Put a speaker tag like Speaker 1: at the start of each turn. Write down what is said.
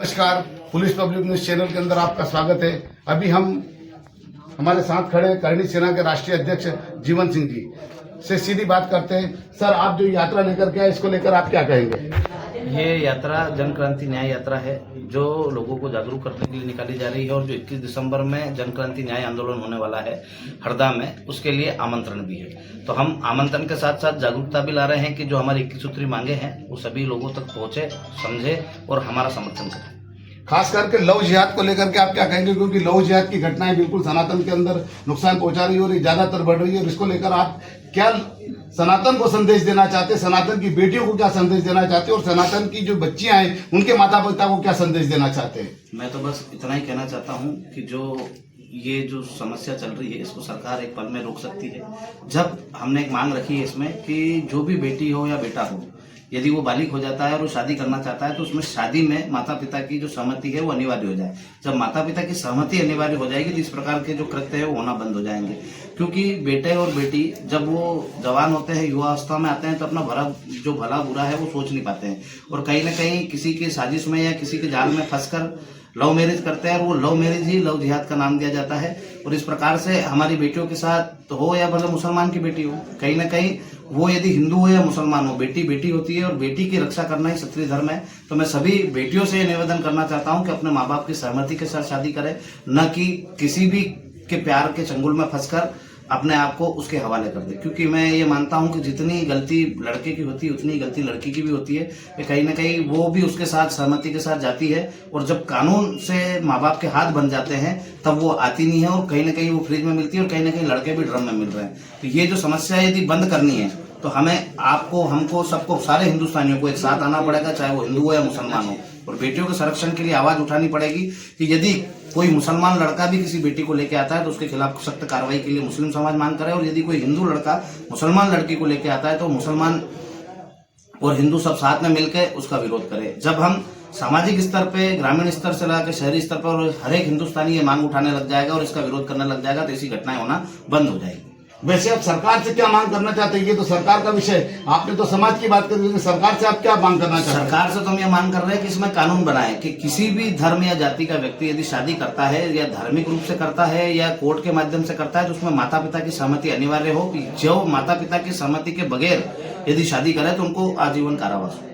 Speaker 1: नमस्कार, police public news channel के अंदर आपका स्वागत है। अभी हम हमारे साथ खड़े करणी सेना के राष्ट्रीय अध्यक्ष जीवन सिंह जी से सीधी बात करते हैं। सर, आप जो यात्रा लेकर के आए, इसको लेकर आप क्या कहेंगे?
Speaker 2: ये यात्रा जन क्रांति न्याय यात्रा है जो लोगों को जागरूक करने के लिए निकाली जा रही है और जो 21 दिसंबर में जन क्रांति न्याय आंदोलन होने वाला है हरदा में, उसके लिए आमंत्रण भी है। तो हम आमंत्रण के साथ साथ जागरूकता भी ला रहे हैं कि जो हमारी 21 सूत्री मांगे हैं वो सभी लोगों तक पहुंचे, समझे और हमारा समर्थन करें।
Speaker 1: खास करके लव जिहाद को लेकर के आप क्या कहेंगे, क्योंकि लव जिहाद की घटनाएं बिल्कुल सनातन के अंदर नुकसान पहुंचा रही है और ये ज्यादातर बढ़ रही है। और इसको लेकर आप क्या सनातन को संदेश देना चाहते हैं, सनातन की बेटियों को क्या संदेश देना चाहते हैं और सनातन की जो बच्चियां हैं उनके माता पिता को क्या संदेश देना चाहते हैं?
Speaker 2: मैं तो बस इतना ही कहना चाहता हूँ कि ये जो समस्या चल रही है इसको सरकार एक पल में रोक सकती है। जब हमने एक मांग रखी है इसमें कि जो भी बेटी हो या बेटा हो, यदि वो बालिग हो जाता है और वो शादी करना चाहता है तो उसमें शादी में माता पिता की जो सहमति है वो अनिवार्य हो जाए। जब माता पिता की सहमति अनिवार्य हो जाएगी तो इस प्रकार के जो कृत्य है वो होना बंद हो जाएंगे। क्योंकि बेटे और बेटी जब वो जवान होते हैं, युवा अवस्था में आते हैं तो अपना भला बुरा है वो सोच नहीं पाते हैं और कहीं ना कहीं किसी की साजिश में या किसी के जाल में फंसकर लव मैरिज करते हैं और वो लव मैरिज ही लव जिहाद का नाम दिया जाता है। और इस प्रकार से हमारी बेटियों के साथ हो या मतलब मुसलमान की बेटी हो, कहीं ना कहीं वो यदि हिंदू हो या मुसलमान हो, बेटी बेटी होती है और बेटी की रक्षा करना ही क्षत्रिय धर्म है। तो मैं सभी बेटियों से निवेदन करना चाहता हूं कि अपने माँ बाप की सहमति के साथ शादी करें, न कि किसी भी के प्यार के चंगुल में फंसकर अपने आप को उसके हवाले कर दे। क्योंकि मैं ये मानता हूं कि जितनी गलती लड़के की होती है उतनी गलती लड़की की भी होती है। कहीं ना कहीं वो भी उसके साथ सहमति के साथ जाती है और जब कानून से माँ बाप के हाथ बन जाते हैं तब वो आती नहीं है और कहीं ना कहीं वो फ्रिज में मिलती है और कहीं ना कहीं लड़के भी ड्रम में मिल रहे हैं। तो ये जो समस्या यदि बंद करनी है तो हमें आपको, हमको, सबको, सारे हिंदुस्तानियों को एक साथ आना पड़ेगा, चाहे वो हिंदू हो या मुसलमान हो। और बेटियों के संरक्षण के लिए आवाज उठानी पड़ेगी कि यदि कोई मुसलमान लड़का भी किसी बेटी को लेके आता है तो उसके खिलाफ सख्त कार्रवाई के लिए मुस्लिम समाज मांग करे और यदि कोई हिंदू लड़का मुसलमान लड़की को लेके आता है तो मुसलमान और हिंदू सब साथ में मिलकर उसका विरोध करे। जब हम सामाजिक स्तर पे, ग्रामीण स्तर से लेकर शहरी स्तर पर हर एक हिंदुस्तानी ये मांग उठाने लग जाएगा और इसका विरोध करने लग जाएगा तो ऐसी घटनाएं होना बंद हो जाएगी।
Speaker 1: वैसे आप सरकार से क्या मांग करना चाहते हैं? ये तो सरकार का विषय है, आपने तो समाज की बात करी, लेकिन सरकार से आप क्या मांग करना चाहते हैं?
Speaker 2: सरकार से तो हम ये मांग कर रहे हैं कि इसमें कानून बनाए कि किसी भी धर्म या जाति का व्यक्ति यदि शादी करता है या धार्मिक रूप से करता है या कोर्ट के माध्यम से करता है तो उसमें माता पिता की सहमति अनिवार्य हो। जो माता पिता की सहमति के बगैर यदि शादी करे तो उनको आजीवन कारावास हो।